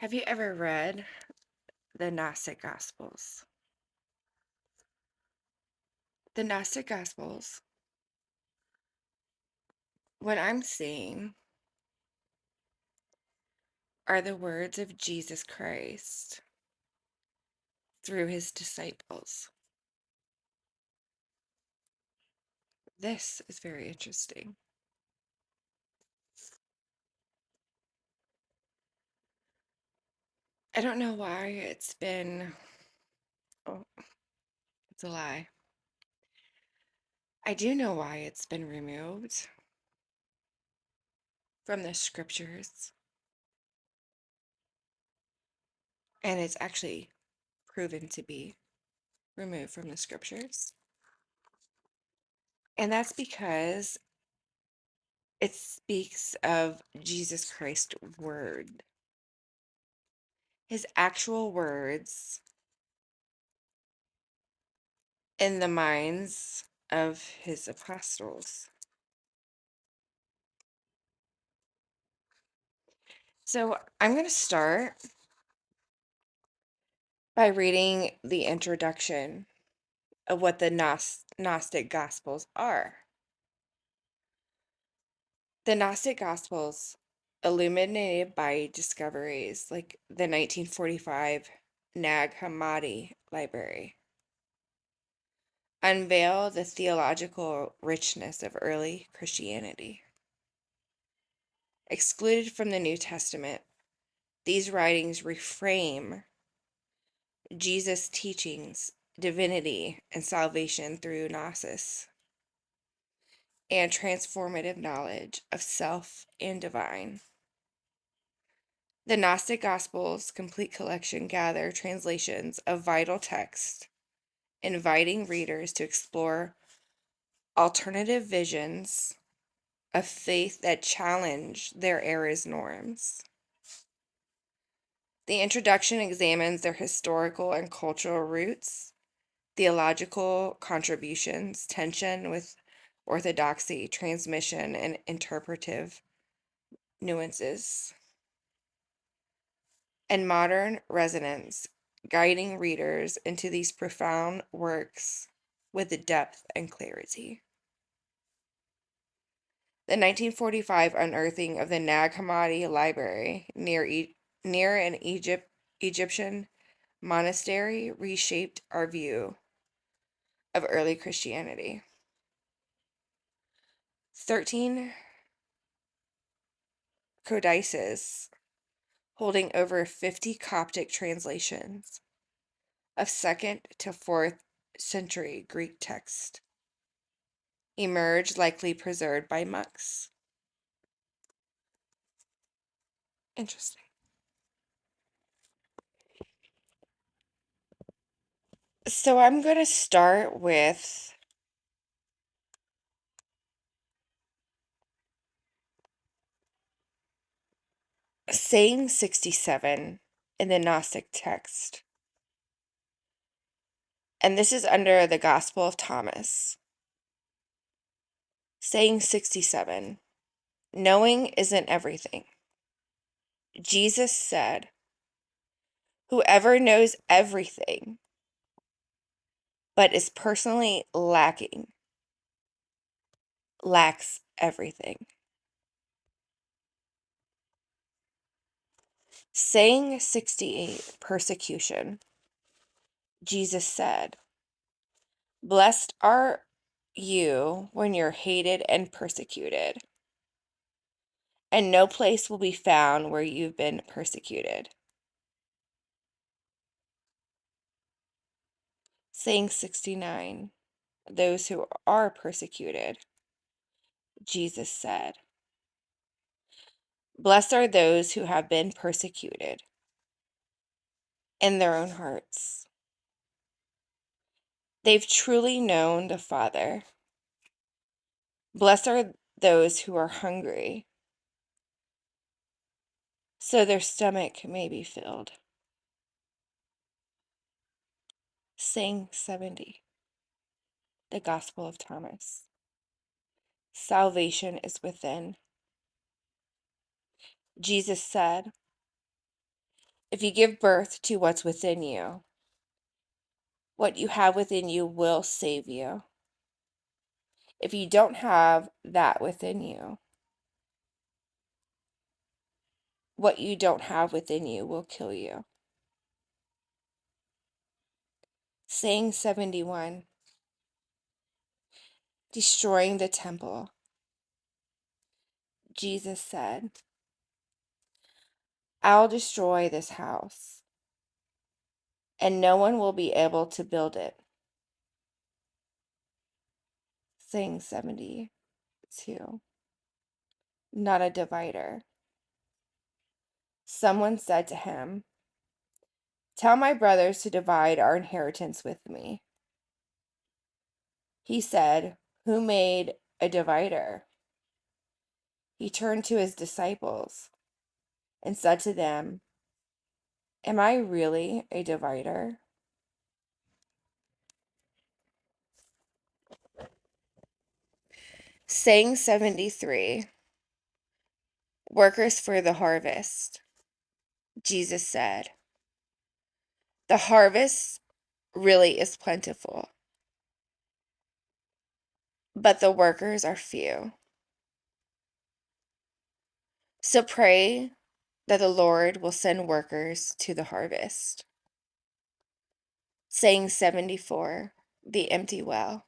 Have you ever read the Gnostic Gospels? The Gnostic Gospels, what I'm seeing are the words of Jesus Christ through his disciples. This is very interesting. I don't know why oh, it's a lie. I do know why it's been removed from the scriptures, and it's actually proven to be removed from the scriptures. And that's because it speaks of Jesus Christ's word, his actual words in the minds of his apostles. So I'm going to start by reading the introduction of what the Gnostic Gospels are. The Gnostic Gospels, illuminated by discoveries like the 1945 Nag Hammadi Library, unveil the theological richness of early Christianity. Excluded from the New Testament, these writings reframe Jesus' teachings, divinity, and salvation through gnosis, and transformative knowledge of self and divine. The Gnostic Gospels complete collection gather translations of vital texts, inviting readers to explore alternative visions of faith that challenge their era's norms. The introduction examines their historical and cultural roots, theological contributions, tension with orthodoxy, transmission, and interpretive nuances, and modern resonance, guiding readers into these profound works with depth and clarity. The 1945 unearthing of the Nag Hammadi Library near an Egyptian monastery reshaped our view of early Christianity. 13 codices holding over 50 Coptic translations of 2nd to 4th century Greek text emerged, likely preserved by monks. Interesting. So I'm going to start with saying 67 in the Gnostic text. And this is under the Gospel of Thomas. Saying 67. Knowing isn't everything. Jesus said, whoever knows everything but is personally lacking lacks everything. Saying 68, persecution. Jesus said, blessed are you when you're hated and persecuted, and no place will be found where you've been persecuted. Saying 69, those who are persecuted. Jesus said, blessed are those who have been persecuted in their own hearts. They've truly known the Father. Blessed are those who are hungry, so their stomach may be filled. Saying 70, the Gospel of Thomas. Salvation is within. Jesus said, If you give birth to what's within you, what you have within you will save you. If you don't have that within you, what you don't have within you will kill you. Saying 71, destroying the temple. Jesus said, I'll destroy this house, and no one will be able to build it. Saying 72, not a divider. Someone said to him, tell my brothers to divide our inheritance with me. He said, who made a divider? He turned to his disciples and said to them, am I really a divider? Saying 73, workers for the harvest. Jesus said, the harvest really is plentiful, but the workers are few. So pray that the Lord will send workers to the harvest. Saying 74, the empty well.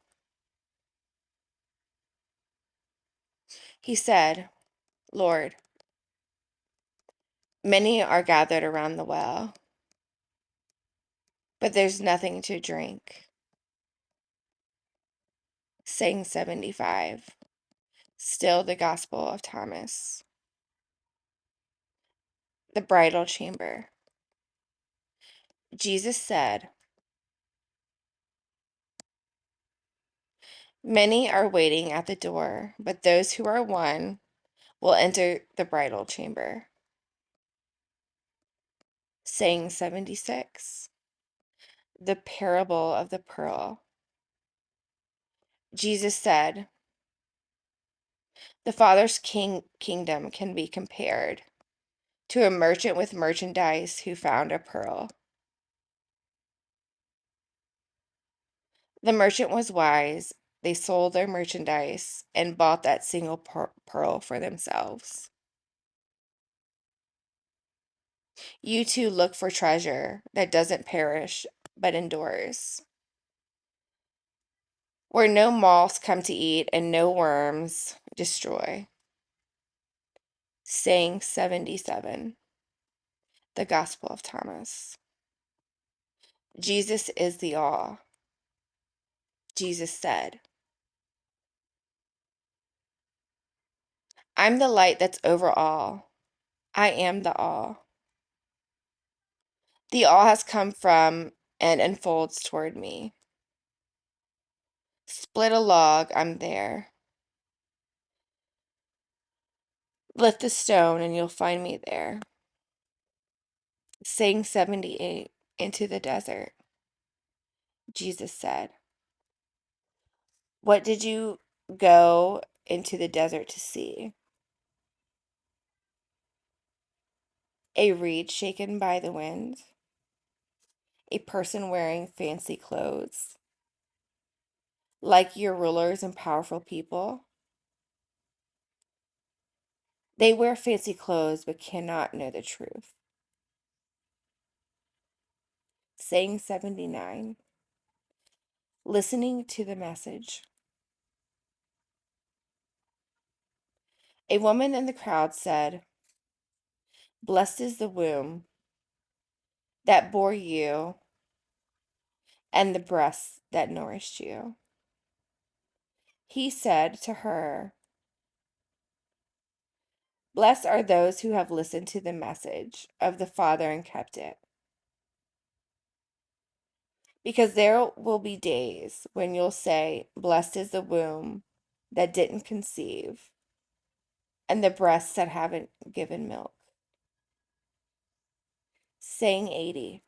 He said, Lord, many are gathered around the well, but there's nothing to drink. Saying 75, still the Gospel of Thomas. The bridal chamber. Jesus said, many are waiting at the door, but those who are won will enter the bridal chamber. Saying 76, the parable of the pearl. Jesus said, the Father's kingdom can be compared to a merchant with merchandise who found a pearl. The merchant was wise. They sold their merchandise and bought that single pearl for themselves. You too look for treasure that doesn't perish but endures, where no moths come to eat and no worms destroy. Saying 77, the Gospel of Thomas. Jesus is the all. Jesus said, I'm the light that's over all. I am the all. The all has come from and unfolds toward me. Split a log, I'm there. Lift a stone and you'll find me there. Saying 78, into the desert. Jesus said, what did you go into the desert to see? A reed shaken by the wind? A person wearing fancy clothes? Like your rulers and powerful people? They wear fancy clothes but cannot know the truth. Saying 79, listening to the message. A woman in the crowd said, blessed is the womb that bore you and the breasts that nourished you. He said to her, blessed are those who have listened to the message of the Father and kept it. Because there will be days when you'll say, blessed is the womb that didn't conceive and the breasts that haven't given milk. Saying 80,